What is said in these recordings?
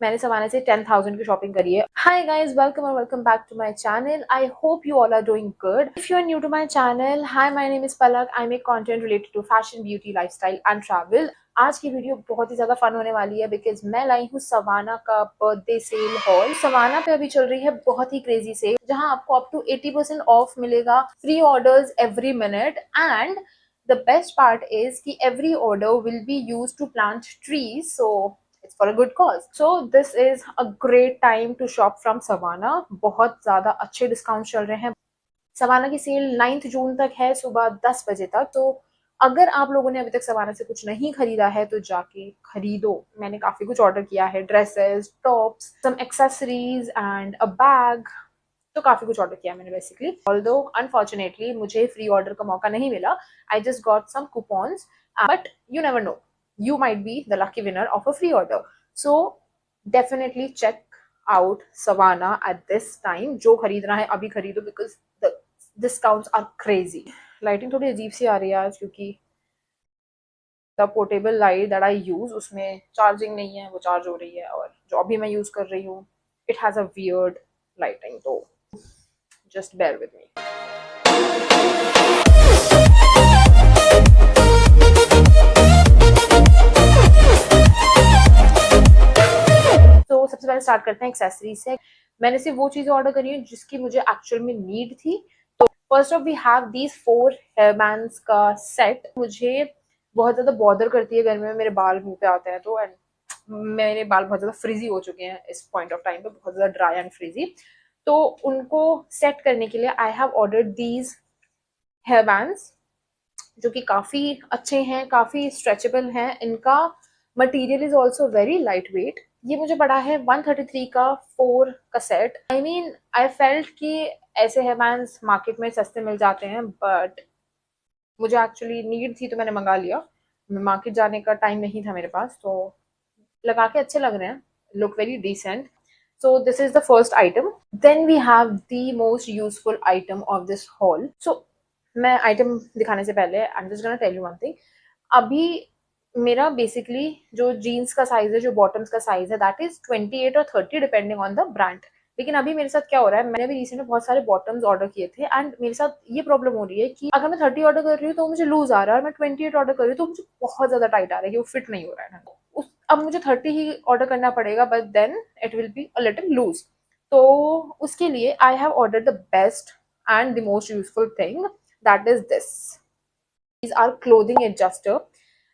मैंने सवाना से 10,000 की शॉपिंग करी है। हाय गाइस, वेलकम और welcome back to my channel. I hope you all are doing good. If you are new to my channel, hi, my name is Palak. I make content related to fashion, beauty, lifestyle and travel. आज की video बहुत ही ज्यादा fun होने वाली है because मैं लाई हूँ सवाना का बर्थडे सेल हॉल। सवाना पे अभी चल रही है बहुत ही क्रेजी सेल, जहां आपको अप टू 80% ऑफ मिलेगा, free orders every minute, and the best part is कि every order will be used to plant trees, so it's for a good cause. So this is a great time to shop from Savana. बहुत ज़्यादा अच्छे discount चल रहे हैं। Savanna की cell 9 जून तक है, सुबह 10 बजे तक। तो अगर आप लोगों ने अभी तक सवाना से कुछ नहीं खरीदा है तो जाके खरीदो। मैंने काफी कुछ ऑर्डर किया है, dresses, tops, some accessories and a bag. तो काफी कुछ ऑर्डर किया मैंने बेसिकली। ऑल्दो अनफॉर्चुनेटली मुझे फ्री ऑर्डर का मौका नहीं मिला, I just got some coupons, but you never know, you might be the lucky winner of a free order. So definitely check out Savana at this time. जो खरीदना है अभी खरीदो because the discounts are crazy. Lighting थोड़ी अजीब सी आ रही है आज क्योंकि the portable light that I use उसमें चार्जिंग नहीं है, वो चार्ज हो रही है, और जो अभी मैं यूज कर रही हूँ it has a weird lighting, तो just bear with me. तो सबसे पहले स्टार्ट करते हैं एक्सेसरीज से। मैंने सिर्फ वो चीजें ऑर्डर करी हैं जिसकी मुझे एक्चुअल में नीड थी। तो first off we have these 4 hair bands का सेट। मुझे बहुत ज्यादा बॉदर करती है गर्मी में, मेरे बाल मुंह पे आते हैं तो, एंड मेरे बाल बहुत ज्यादा फ्रीजी हो चुके हैं इस पॉइंट ऑफ टाइम पे, बहुत ज्यादा ड्राई एंड फ्रीजी। तो उनको सेट करने के लिए I have ordered these hair bands, जो कि काफी अच्छे हैं, काफी स्ट्रेचेबल हैं। इनका material is also very light weight. ये मुझे पड़ा है 133 का 4 का सेट। आई मीन आई फेल्ट कि ऐसे हेयर बैंड्स मार्केट में सस्ते मिल जाते हैं, बट मुझे एक्चुअली नीड थी तो मैंने मंगा लिया। मार्केट जाने का टाइम नहीं था मेरे पास, तो लगा के अच्छे लग रहे हैं, look very decent. So this is the first item. Then we have the most useful item of this haul. So मैं आइटम दिखाने से पहले I am just gonna tell you one thing. अभी मेरा बेसिकली जो जीन्स का size है, जो बॉटम्स का साइज है, दैट इज 28 और 30 डिपेंडिंग ऑन द ब्रांड। लेकिन अभी मेरे साथ क्या हो रहा है, मैंने भी रिसेंट में बहुत सारे बॉटम्स ऑर्डर किए थे एंड मेरे साथ ये प्रॉब्लम हो रही है कि अगर मैं 30 ऑर्डर कर रही हूँ तो मुझे लूज आ रहा है, और मैं 28 ऑर्डर कर रही हूँ तो मुझे बहुत ज्यादा टाइट आ रहा है कि वो फिट नहीं हो रहा है। अब मुझे 30 ही ऑर्डर करना पड़ेगा, but then it will be a little loose. तो उसके लिए I have order the best and the most useful thing, that is this. These are clothing adjuster,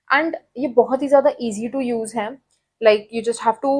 and ये बहुत ही ज़्यादा easy to use है। Like you just have to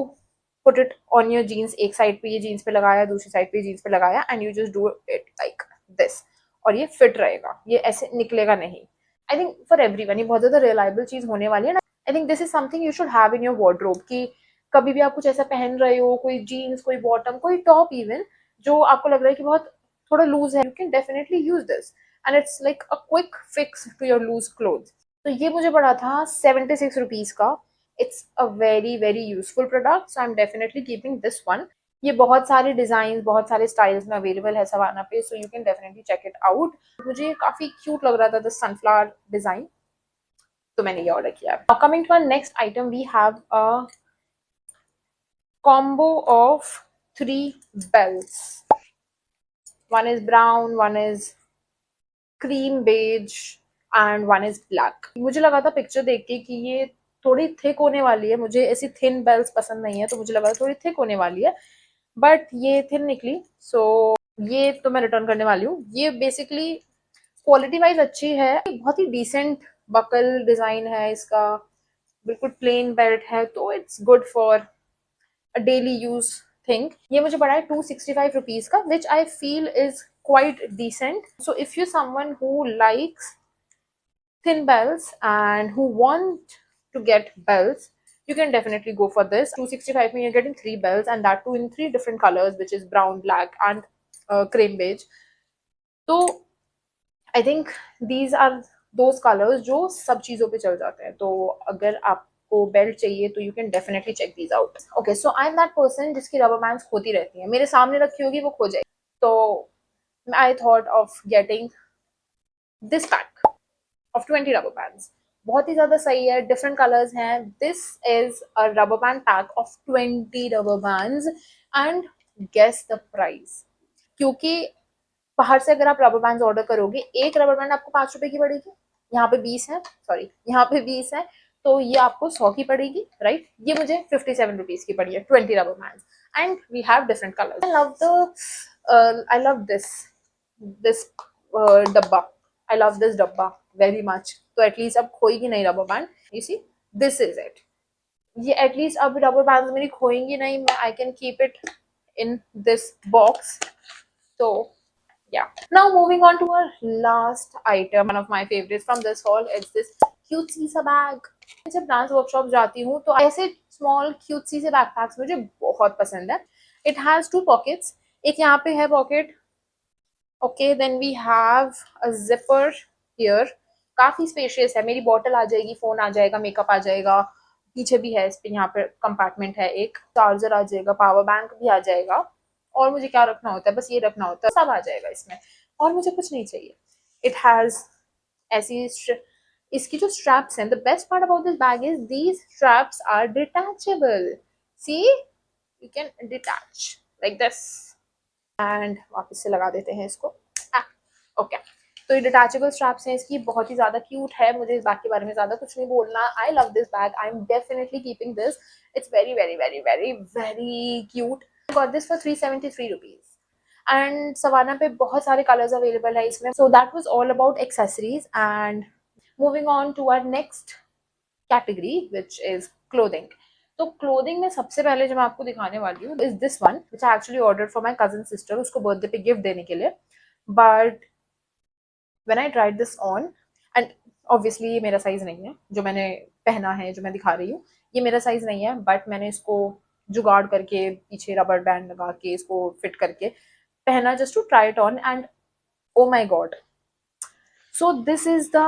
put it on your jeans। एक side पे ये jeans पे लगाया, दूसरी साइड पे जीन्स पे लगाया, and you just do it like this, और ये फिट रहेगा, ये ऐसे निकलेगा नहीं। आई थिंक फॉर एवरीवन ये बहुत ज़्यादा रिलायबल चीज़ होने वाली है ना। I think this is something you should have in your wardrobe, कि कभी भी आप कुछ ऐसा पहन रहे हो, कोई जीन्स, कोई बॉटम, कोई टॉप इवन, जो आपको लग रहा है कि बहुत थोड़ा लूज है, you can definitely use this and it's like a quick fix to your loose clothes. तो ये मुझे पड़ा था 76 रुपीज का। It's a very very useful product, so I am definitely keeping this one. ये बहुत सारे डिजाइन, बहुत सारे स्टाइल्स में अवेलेबल है सवाना पे, so you can definitely check it out. मुझे काफी क्यूट लग रहा था द सनफ्लावर डिजाइन, तो मैंने ये ऑर्डर किया। Now coming to our next item, we have a combo of 3 belts. One is brown, one is cream beige and one is black. मुझे लगा था पिक्चर देख के कि ये थोड़ी थिक होने वाली है, मुझे ऐसी थिन बेल्ट पसंद नहीं है, तो मुझे लगा थोड़ी थिक होने वाली है, बट ये थिन निकली। सो ये तो मैं रिटर्न करने वाली हूँ। ये बेसिकली क्वालिटी वाइज अच्छी है, बहुत ही डिसेंट बकल डिजाइन है इसका, बिल्कुल प्लेन बेल्ट है, तो it's good for a daily use thing. ये मुझे पड़ा है 265 रुपीज का, which I feel is quite decent. So if you're someone who likes thin belts and who want to get belts, you can definitely go for this. 265 में you're getting 3 belts, and that too in 3 different colors, which is brown, black and cream beige. तो I think these are those colors जो सब चीजों पे चल जाते हैं। तो अगर आपको बेल्ट चाहिए तो you can definitely check these out. Okay, so I am that person जिसकी रबर बैंड्स खोती रहती है, मेरे सामने रखी होगी वो खो जाएगी। तो I thought of getting this pack of 20 rubber bands. बहुत ही ज्यादा सही है, डिफरेंट कलर्स हैं। This is a rubber band pack of 20 rubber bands and guess the price. क्योंकि बाहर से अगर आप रबर बैंड ऑर्डर करोगे, एक रबर बैंड आपको 5 रुपए की पड़ेगी, यहाँ पे 20 है, सॉरी यहाँ पे 20 है, तो ये आपको 100 की पड़ेगी, राइट। ये मुझे 57 रुपीज की पड़ी है, 20 rubber band and we have different colours. I love this डब्बा, आई लव दिस डब्बा वेरी मच। तो एटलीस्ट अब खोएगी नहीं rubber band, you see, this is it. ये एटलीस्ट अब रबर बैंड मेरी खोएंगी नहीं, I can keep it in this box. So yeah, now moving on to our last item, one of my favorites from this haul. It's this cutesy सा bag. जब dance workshop जाती हूँ तो ऐसे small cutesy से backpacks मुझे बहुत पसंद है। इट हैज 2 पॉकेट्स, एक यहाँ पे है pocket, okay, then we have a zipper here, काफी स्पेशियस है, मेरी बॉटल आ जाएगी, फोन आ जाएगा, मेकअप आ जाएगा, पीछे भी है इस पे, यहाँ पे कंपार्टमेंट है, एक चार्जर आ जाएगा, पावर बैंक भी आ जाएगा, और मुझे क्या रखना होता है, बस ये रखना होता है, सब आ जाएगा इसमें, और मुझे कुछ नहीं चाहिए। इट हैज ऐसी इसकी जो स्ट्रैप्स हैं, the best part about this bag is these straps are detachable, see you can detach like this and वापस से लगा देते हैं इसको, ओके। तो ये डिटैचेबल स्ट्रैप्स हैं इसकी, बहुत ही ज्यादा क्यूट है, मुझे इस बैग के बारे में ज्यादा कुछ नहीं बोलना। I love this bag, I am definitely keeping this, it's very very very very very cute. Got this for 373 rupees and Savana पे बहुत सारे कलर्स अवेलेबल है इसमें। So that was all about accessories and moving on to our next category which is clothing. तो clothing में सबसे पहले जो मैं आपको दिखाने वाली हूँ is this one which I actually order for my cousin sister, उसको बर्थडे पे गिफ्ट देने के लिए। But when I tried this on and obviously ये मेरा साइज नहीं है, जो मैंने पहना है, जो मैं दिखा रही हूँ, ये मेरा साइज नहीं है, बट मैंने इसको जुगाड़ करके पीछे रबर बैंड लगा के इसको फिट करके पहना just to try it on and oh my god. So this is the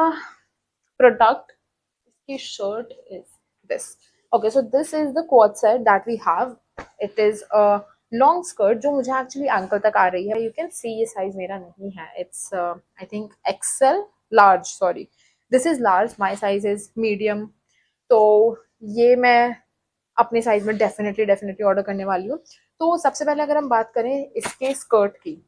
product, इसकी shirt is this, okay, so this is the quad set that we have. It is a long skirt जो मुझे actually ankle तक आ रही है, you can see ये size मेरा नहीं है, it's I think XL large, sorry this is large, my size is medium, तो ये मैं अपने साइज में डेफिनेटली डेफिनेटली ऑर्डर करने वाली हूँ। तो सबसे पहले अगर हम बात करें इसके स्कर्ट की,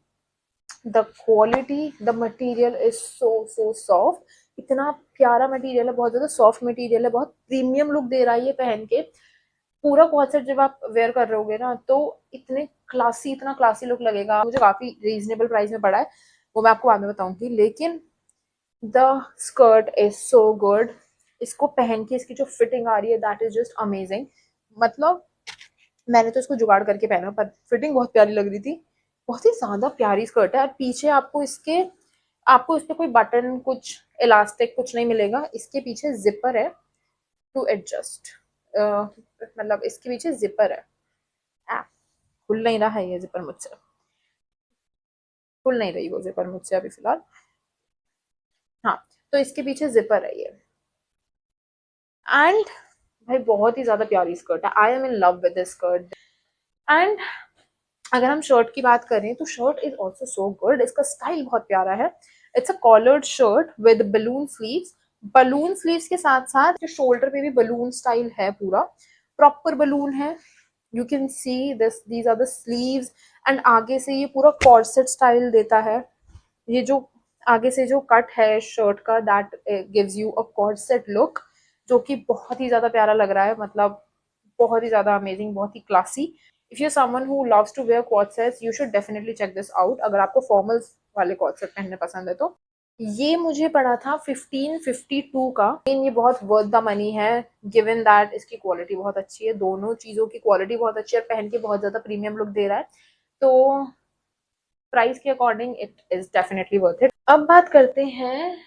the quality, the material is so soft, इतना प्यारा मटेरियल है, बहुत ज्यादा सॉफ्ट मटेरियल है, बहुत प्रीमियम लुक दे रहा है ये पहन के। पूरा कॉर्सेट जब आप वेयर कर रहे होगे ना तो इतना क्लासी लुक लगेगा। मुझे काफी रीजनेबल प्राइस में पड़ा है, वो मैं आपको बाद में बताऊंगी, लेकिन the skirt is so good. इसको पहन के इसकी जो फिटिंग आ रही है दैट इज जस्ट अमेजिंग। मतलब मैंने तो इसको जुगाड़ करके पहना, पर फिटिंग बहुत प्यारी लग रही थी, बहुत ही ज्यादा प्यारी स्कर्ट है। और पीछे आपको इस पे कोई बटन, कुछ इलास्टिक कुछ नहीं मिलेगा, इसके पीछे जिपर है टू एडजस्ट, मतलब इसके पीछे जिपर है। खुल नहीं रहा है ये जिपर मुझसे, खुल नहीं रही वो जिपर मुझसे अभी फिलहाल, हाँ। तो इसके पीछे जिपर है ये एंड भाई बहुत ही ज्यादा प्यारी स्कर्ट है, I am in love with this skirt. And अगर हम शर्ट की बात करें तो shirt is also so good, इसका स्टाइल बहुत प्यारा है। It's a collared shirt with balloon sleeves, balloon sleeves के साथ साथ शोल्डर पे भी बलून स्टाइल है, पूरा प्रॉपर बलून है, you can see this, these are the sleeves and आगे से ये पूरा कॉर्सेट स्टाइल देता है। ये जो आगे से जो कट है शर्ट का that gives you a corset look, जो कि बहुत ही ज्यादा प्यारा लग रहा है, मतलब बहुत ही ज्यादा अमेजिंग, बहुत ही classy. If you someone who loves to wear quad sets you should definitely check this out, अगर आपको फॉर्मल्स वाले quad set पहनने पसंद है तो। ये मुझे पड़ा था 1552 का, लेकिन ये बहुत वर्थ द मनी है गिवन दैट इसकी क्वालिटी बहुत अच्छी है, दोनों चीजों की क्वालिटी बहुत अच्छी है, पहन के बहुत ज्यादा प्रीमियम लुक दे रहा है, तो प्राइस के according it is definitely worth it. अब बात करते हैं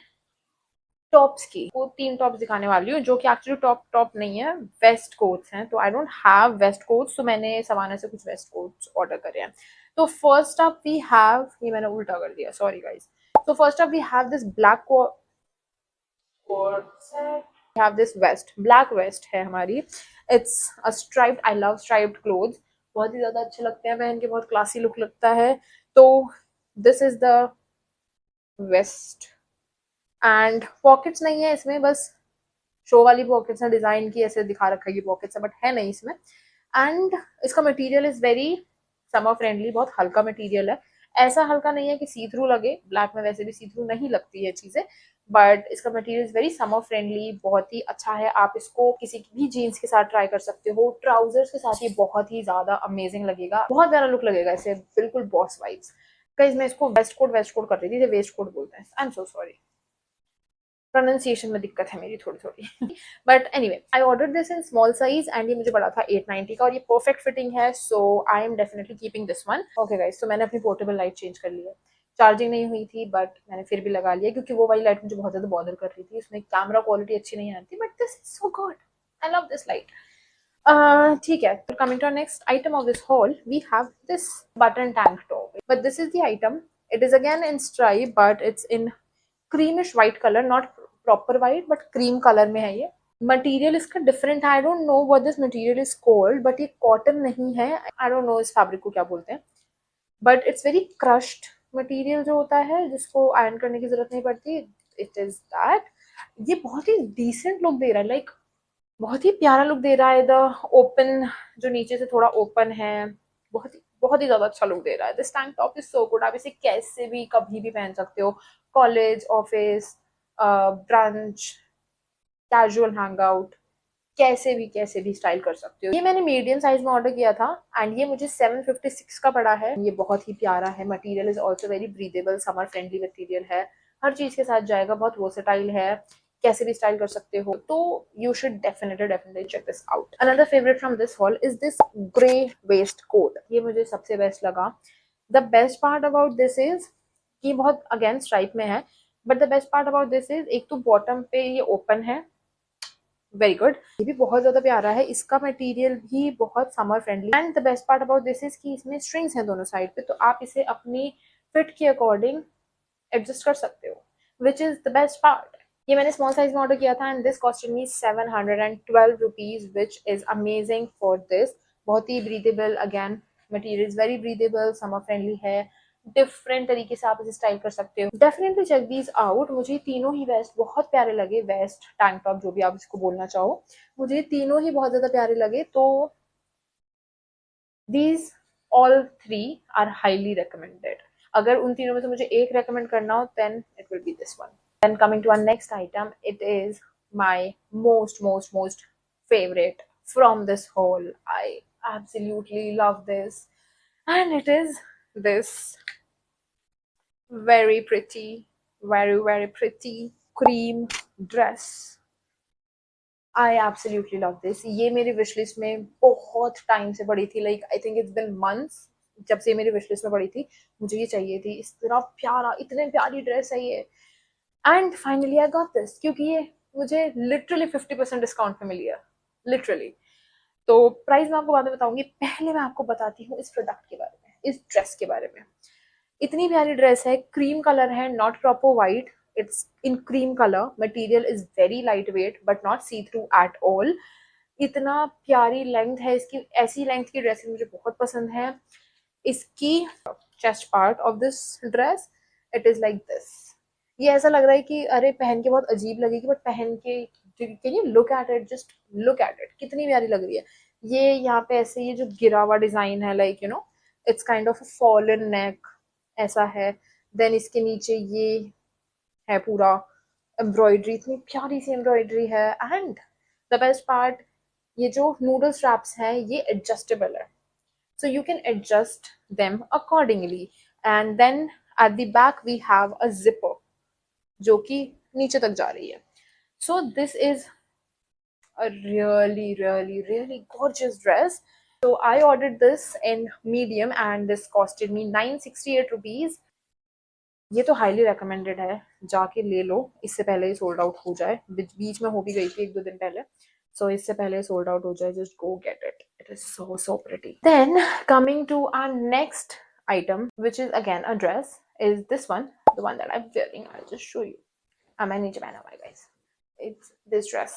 टॉप्स की, वो 3 टॉप्स दिखाने वाली हूँ जो कि एक्चुअली टॉप नहीं है, वेस्ट कोट्स हैं। तो I don't have waistcoats, तो मैंने सवाना से कुछ वेस्ट कोट्स ऑर्डर करे हैं। तो फर्स्ट अप वी हैव, ये मैंने उल्टा कर दिया, सॉरी गाइस। तो first up we have this black coat set, we have this vest, black vest है हमारी, it's a striped, I love striped clothes, बहुत ही ज्यादा अच्छे लगते हैं पहन के, बहुत क्लासी लुक लगता है। तो this is the vest and pockets नहीं है इसमें, बस शो वाली पॉकेट्स हैं डिजाइन की, ऐसे दिखा रखा है ये पॉकेट्स है बट है नहीं इसमें। एंड इसका material is very summer friendly, बहुत हल्का मटेरियल है। ऐसा हल्का नहीं है कि सी थ्रू लगे, ब्लैक में वैसे भी सी थ्रू नहीं लगती है चीजें, बट इसका material is very summer friendly, बहुत ही अच्छा है। आप इसको किसी भी जीन्स के साथ ट्राई कर सकते हो, ट्राउजर्स के साथ ये बहुत ही ज्यादा अमेजिंग लगेगा, बहुत प्यारा लुक लगेगा इसे, बिल्कुल बॉस वाइब्स। गाइस मैं इसको वेस्ट कोट कर रही थी, वेस्ट कोट बोलते हैं, I am so sorry, pronunciation में दिक्कत है मेरी थोड़ी थोड़ी but anyway I order this in small size and ये मुझे पड़ा था 890 का और ये परफेक्ट फिटिंग है, so I am definitely keeping this one. Okay guys, तो मैंने अपनी पोर्टेबल लाइट चेंज कर ली है, चार्जिंग नहीं हुई थी बट मैंने फिर भी लगा लिया क्योंकि वो वाली लाइट मुझे बहुत ज्यादा बॉदर कर रही थी, उसमें कैमरा क्वालिटी अच्छी नहीं आती, but this is so good, I love this light. ठीक है, coming to next item of this haul, we have this button tank top, but this is the item, it is again in stripe but it's in creamish white colour, not proper white but cream colour में है ये। Material इसका different है, I don't know what this material is called, but ये cotton नहीं है, I don't no इस fabric को क्या बोलते हैं, but it's very crushed material जो होता है जिसको आयरन करने की जरूरत नहीं पड़ती, इट इज दैट। ये बहुत ही डिसेंट लुक दे रहा है, लाइक बहुत ही प्यारा लुक दे रहा है। द ओपन जो नीचे से थोड़ा ओपन है, बहुत ही ज्यादा अच्छा लुक दे रहा है। This tank top is so good, आप इसे कैसे भी कभी भी पहन सकते हो, college, office, brunch, casual hangout, कैसे भी स्टाइल कर सकते हो। ये मैंने मीडियम साइज में ऑर्डर किया था एंड ये मुझे 756 का पड़ा है। ये बहुत ही प्यारा है, material is also very breathable, summer friendly material है, हर चीज के साथ जाएगा, बहुत वर्सेटाइल है, कैसे भी स्टाइल कर सकते हो, तो you should definitely check this out. Another favourite from this haul is this grey waistcoat, ये मुझे सबसे बेस्ट लगा। The best part about this is कि बहुत अगेन स्ट्राइप में है, but the best part about this is एक तो बॉटम पे ये ओपन है, वेरी गुड, ये भी बहुत ज्यादा प्यारा है, इसका मटेरियल भी बहुत summer friendly, and the best part about this is कि इसमें स्ट्रिंग्स हैं दोनों साइड पे, तो आप इसे अपनी फिट के अकॉर्डिंग एडजस्ट कर सकते हो, which is the best part. ये मैंने स्मॉल साइज में ऑर्डर किया था and this costed me 712 rupees, which is amazing for this. बहुत ही breathable, again material is very breathable, summer friendly है, डिफरेंट तरीके से आप इसे स्टाइल कर सकते हो। डेफिनेटली चेक दीज आउट, मुझे तीनों ही वेस्ट बहुत प्यारे लगे, वेस्ट टैंक टॉप जो भी आप इसको बोलना चाहो, मुझे तीनों ही बहुत ज्यादा प्यारे लगे, तो these all three are highly recommended. अगर उन तीनों में से मुझे एक रेकमेंड करना हो then it will be this one. Then coming to our next item, it is my most favorite from this haul. I absolutely love this, and it is this very pretty cream dress. I absolutely love this, ये मेरी wish list में बहुत time से पड़ी थी, like I think it's been months जब से मेरी विश लिस्ट में पड़ी थी, मुझे ये चाहिए थी, इस तरह प्यारा, इतने प्यारी ड्रेस है ये, and finally I got this, क्योंकि ये मुझे लिटरली 50% डिस्काउंट पे मिली है, लिटरली। तो प्राइस मैं आपको बाद में बताऊंगी, पहले मैं आपको बताती हूँ इस प्रोडक्ट के बारे में, इस ड्रेस के बारे में। इतनी प्यारी ड्रेस है, क्रीम कलर है, not proper white, it's in cream colour, material is very light weight but not see through at all. इतना प्यारी लेंथ है इसकी, ऐसी लेंथ की ड्रेसेस मुझे बहुत पसंद है। इसकी chest part of this dress, it is like this, ये ऐसा लग रहा है कि अरे पहन के बहुत अजीब लगेगी, बट पहन के can you look at it, just look at it, कितनी प्यारी लग रही है। ये यहाँ पे ऐसे ये जो गिरा हुआ डिजाइन है, like you know it's kind of fallen neck ऐसा है, देन इसके नीचे ये है पूरा एम्ब्रॉयडरी, इतनी प्यारी सी एम्ब्रॉयडरी है, एंड द बेस्ट पार्ट, ये जो नूडल स्ट्रैप्स हैं ये एडजस्टेबल है, so you can adjust them accordingly, and then at the back we have a zipper जो कि नीचे तक जा रही है। So this is a really gorgeous dress. So I ordered this in medium and this costed me 968 rupees. ये तो highly recommended है, जाके ले लो, इससे पहले ही सोल्ड आउट हो जाए, बीच में हो भी गई थी एक दो दिन पहले, so इससे पहले सोल्ड आउट हो जाए, just go get it, it is so pretty. Then coming to our next item, which is again a dress, is this one, the one that I'm wearing, I'll just show you. मैं नीचे पहना हुआ है guys, it's this dress,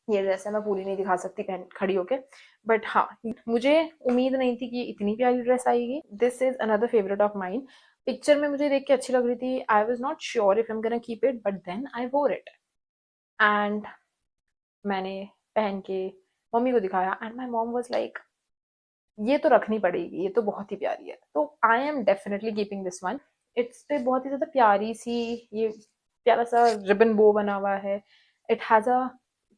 ये dress है, मैं पूरी नहीं दिखा सकती पहन खड़ी होके, बट हाँ मुझे उम्मीद नहीं थी कि इतनी प्यारी ड्रेस आएगी। This is another favourite of mine, picture में मुझे देख के अच्छी लग रही थी, I was not sure if I am gonna keep it, but then I wore it, and मैंने पहन के मम्मी को दिखाया and my mom was like ये तो रखनी पड़ेगी, ये तो बहुत ही प्यारी है। तो आई am definitely keeping this one. It's पे बहुत ही ज़्यादा प्यारी सी ये प्यारा सा रिबन बो बना हुआ है। It has a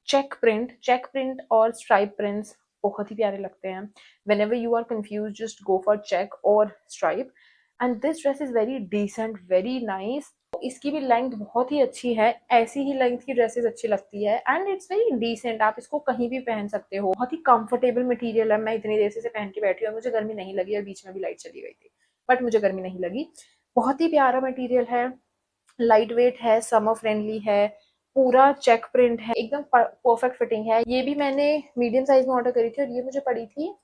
check print और स्ट्राइप प्रिंट्स बहुत ही प्यारे लगते हैं। Whenever you are confuse just go for check और stripe. And this dress is very decent, very nice. इसकी भी लेंथ बहुत ही अच्छी है, ऐसी ही लेंथ की ड्रेसेस अच्छी लगती है एंड इट्स वेरी डिसेंट। आप इसको कहीं भी पहन सकते हो, बहुत ही कंफर्टेबल मटेरियल है। मैं इतनी देर से इसे पहन के बैठी हूँ, मुझे गर्मी नहीं लगी और बीच में भी लाइट चली गई थी, बट मुझे गर्मी नहीं लगी। बहुत ही प्यारा मटेरियल है, लाइट वेट है, समर फ्रेंडली है, पूरा चेक प्रिंट है, एकदम परफेक्ट फिटिंग है। ये भी मैंने मीडियम साइज में ऑर्डर करी थी और ये मुझे पड़ी थी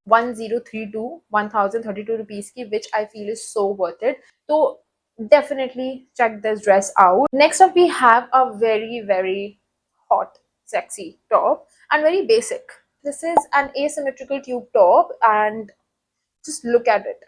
1032 रुपीज की, which I feel is so worth it. तो definitely check this dress out. Next up we have a very hot sexy top and very basic. This is an asymmetrical tube top and just look at it.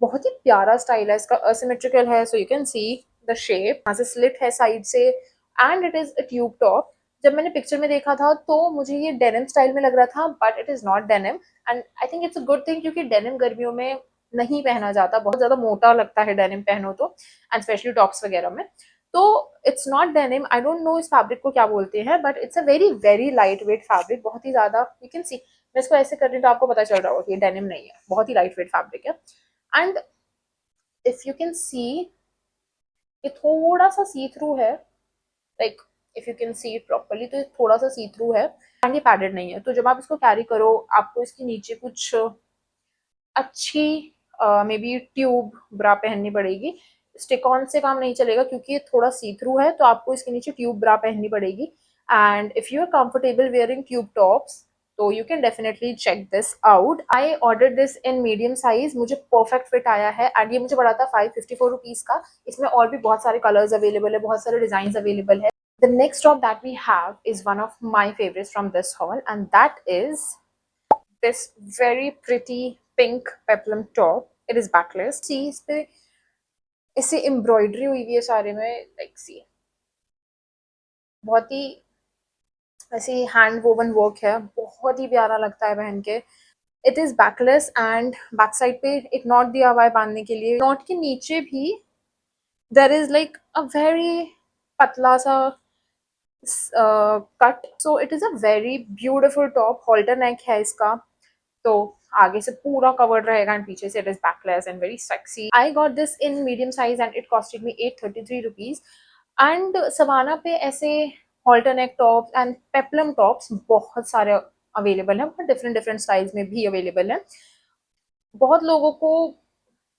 बहुत ही प्यारा style है इसका, asymmetrical है, so you can see the shape. यहाँ से slit है side से and it is a tube top. जब मैंने पिक्चर में देखा था तो मुझे ये डेनिम स्टाइल में लग रहा था, but it is not denim and I think it's a good thing, क्योंकि डेनिम गर्मियों में नहीं पहना जाता, बहुत ज्यादा मोटा लगता है डेनिम पहनो तो, एंड स्पेशली टॉप्स वगैरह में। तो it's not denim, I don't no इस फैब्रिक को क्या बोलते हैं, but it's a very light wait fabric, बहुत ही ज्यादा। यू कैन सी मैं इसको ऐसे कर रही हूँ तो आपको पता चल रहा होगा कि ये डेनिम नहीं है, बहुत ही लाइट वेट फैब्रिक है। एंड इफ यू कैन सी ये थोड़ा सा सी थ्रू है, like if you can see it properly तो ये थोड़ा सा सी थ्रू है एंड ये पैडेड नहीं है। तो जब आप इसको कैरी करो आपको इसके नीचे कुछ अच्छी मे बी ट्यूब ब्रा पहननी पड़ेगी। स्टिक ऑन से काम नहीं चलेगा क्योंकि ये थोड़ा सी थ्रू है, तो आपको इसके नीचे ट्यूब ब्रा पहननी पड़ेगी। And if you are comfortable wearing tube tops तो you can definitely check this out. I order this in medium size, मुझे परफेक्ट फिट आया है एंड ये मुझे पड़ा था 554 रुपीज का। इसमें और भी बहुत सारे कलर्स अवेलेबल है, बहुत सारे डिजाइन अवेलेबल है। The next top that we have is one of my favorites from this haul, and that is this very pretty pink peplum top. It is backless. See इस पे इससे embroidery हुई हुई है सारे में, लाइक सी बहुत ही ऐसे हैंड वोवन वर्क है, बहुत ही प्यारा लगता है पहन के। It is backless and back side पे एक नॉट दिया हुआ है बांधने के लिए। नॉट के नीचे भी there is like a very पतला सा cut, so it is a very beautiful top. Halter neck है इसका, तो आगे से पूरा कवर्ड रहेगा एंड पीछे से it is backless and very sexy. I got this in medium size and it costed me 833 rupees. And Savana पे ऐसे halter neck tops and peplum tops बहुत सारे अवेलेबल हैं, बहुत डिफरेंट डिफरेंट साइज में भी अवेलेबल है। बहुत लोगों को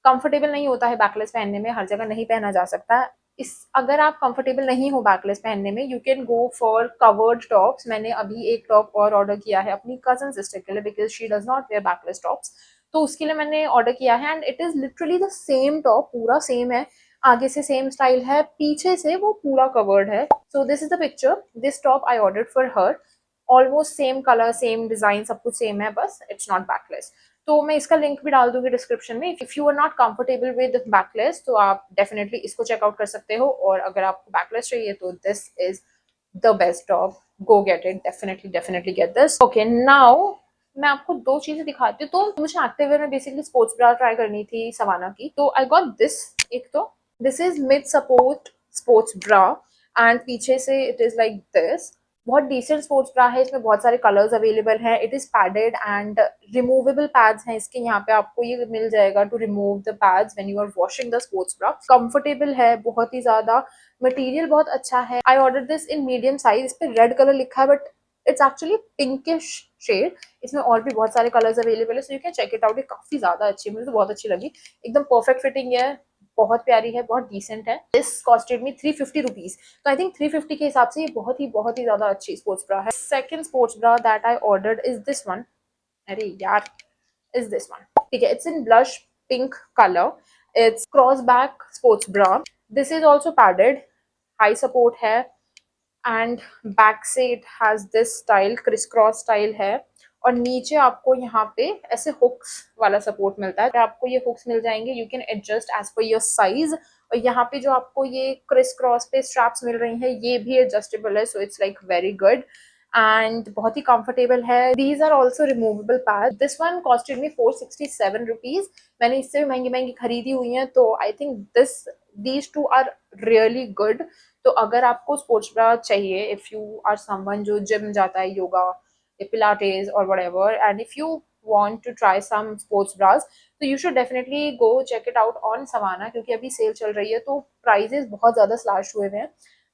कंफर्टेबल नहीं होता है बैकलेस पहनने में, हर जगह नहीं पहना जा सकता। इस अगर आप कंफर्टेबल नहीं हो बैकलेस पहनने में, you can go for covered tops. मैंने अभी एक टॉप और ऑर्डर किया है अपनी कजन सिस्टर के लिए, because she does not wear backless tops, तो उसके लिए मैंने ऑर्डर किया है and it is literally the same top, पूरा सेम है, आगे से सेम स्टाइल है, पीछे से वो पूरा कवर्ड है। सो this is the picture, this top I order for her. Almost same colour, same design, सब कुछ सेम है, बस इट्स नॉट बैकलेस। तो मैं इसका लिंक भी डाल दूंगी डिस्क्रिप्शन में। If you are not comfortable with backless तो आप डेफिनेटली इसको चेकआउट कर सकते हो, और अगर आपको बैकलेस चाहिए तो this is the best top, go get it, definitely get this. Okay now मैं आपको दो चीजें दिखाती हूँ। तो मुझे एक्टिववेयर में बेसिकली स्पोर्ट्स ब्रा ट्राई करनी थी सवाना की, तो आई गॉट दिस। एक तो this is mid support sports bra and पीछे से इट इज लाइक दिस, बहुत डिसेंट स्पोर्ट्स ब्रा है। इसमें बहुत सारे कलर्स अवेलेबल हैं। It is padded and removable pads हैं इसके, यहाँ पे आपको ये मिल जाएगा to remove the pads when you are washing the sports bra. Comfortable है बहुत ही ज्यादा, मटेरियल बहुत अच्छा है। I order this in medium size. इस पे रेड कलर लिखा है but it's actually pinkish shade. इसमें और भी बहुत सारे कलर्स अवेलेबल है, so you can check it out. ये काफी ज्यादा अच्छी है, मुझे तो बहुत अच्छी लगी, एकदम परफेक्ट फिटिंग है, बहुत प्यारी है, बहुत डिसेंट है। दिस कॉस्टेड मी 350 रुपीज, तो आई थिंक 350 के हिसाब से ये बहुत ही ज्यादा अच्छी स्पोर्ट्स ब्रा है। Second sports bra that I ordered is this one. अरे यार, इज दिस वन, ठीक है। It's in blush pink colour, it's cross back sports bra. This is also padded, high support है एंड बैक से it has this style, criss cross style है। और नीचे आपको यहाँ पे ऐसे हुक्स वाला सपोर्ट मिलता है। आपको ये हुक्स मिल जाएंगे, you can adjust as per your size. और यहाँ पे जो आपको ये क्रिस क्रॉस पे स्ट्रैप्स मिल रही हैं ये भी एडजस्टेबल है, so it's like very good and बहुत ही कंफर्टेबल है। These are also removable pad. This one costed me 467 rupees. मैंने इससे भी महंगी महंगी खरीदी हुई हैं, तो I think these two are really good. तो अगर आपको स्पोर्ट्स ब्रा चाहिए, इफ यू आर समवन जो जिम जाता है, योगा, पिलाटेस और whatever, and if you want to try some sports bras, तो you should definitely go check it out on Savana, क्योंकि अभी सेल चल रही है तो प्राइजेस बहुत ज़्यादा स्लैश हुए हैं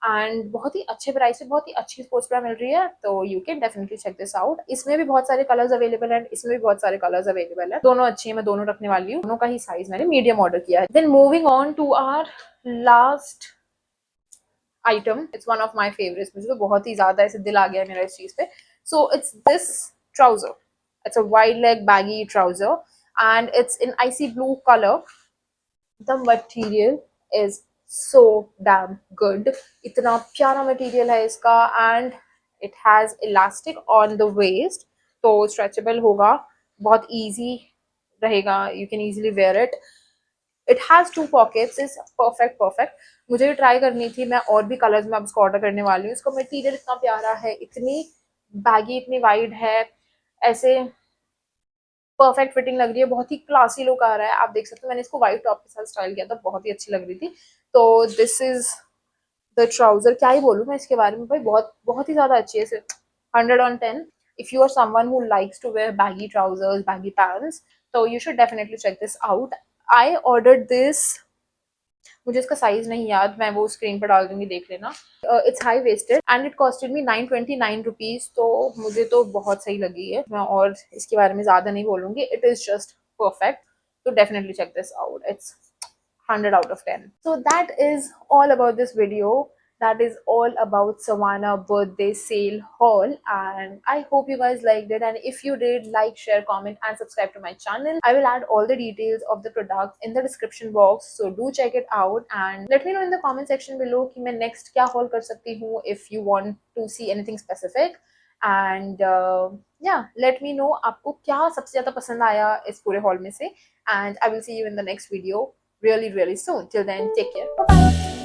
एंड बहुत ही अच्छे प्राइस पे बहुत ही अच्छी स्पोर्ट्स ब्रा मिल रही है। तो you can definitely check this out. इसमें भी बहुत सारे कलर्स अवेलेबल हैं, इसमें भी बहुत सारे कलर्स अवेलेबल है। दोनों अच्छी है, मैं दोनों रखने वाली हूँ। दोनों का ही साइज मैंने मीडियम ऑर्डर किया है। Then moving on to our last item, it's one of my favourites. मुझे तो बहुत ही ज्यादा ऐसे दिल आ गया है मेरा इस चीज पे। So it's this trouser. It's a wide leg baggy trouser and it's in icy blue color. The material is so damn good. इतना प्यारा मटेरियल है इसका and it has elastic on the waist, तो stretchable होगा, बहुत easy रहेगा, you can easily wear it. It has two pockets, is perfect. मुझे भी ट्राई करनी थी, मैं और भी कलर्स में अब इसको ऑर्डर करने वाली हूँ। इसका मटेरियल इतना प्यारा है, इतनी बैगी, इतनी वाइड है, ऐसे परफेक्ट फिटिंग लग रही है, बहुत ही क्लासी लुक आ रहा है। आप देख सकते हो मैंने इसको व्हाइट टॉप के साथ स्टाइल किया था, बहुत ही अच्छी लग रही थी। तो दिस इज द ट्राउजर। क्या ही बोलूँ मैं इसके बारे में भाई, बहुत बहुत ही ज्यादा अच्छी है। 100/10 if you are someone who likes to wear baggy trousers, baggy pants, so you should definitely check this out. I ordered this, मुझे इसका साइज नहीं याद, मैं वो स्क्रीन पर डाल दूंगी, देख लेना। It's high waisted and it costed me 929 rupees. तो मुझे तो बहुत सही लगी है, मैं और इसके बारे में ज्यादा नहीं बोलूंगी। इट इज जस्ट परफेक्ट, तो definitely check this out. It's 100/10. So that is all about this video. That is all about Savana birthday sale haul, and I hope you guys liked it. And if you did, like, share, comment and subscribe to my channel. I will add all the details of the products in the description box, so do check it out and let me know in the comment section below कि मैं next क्या haul कर सकती हूँ, if you want to see anything specific. And yeah, let me know आपको क्या सबसे ज़्यादा पसंद आया इस पूरे haul में से, and I will see you in the next video really soon. Till then, take care. Bye bye.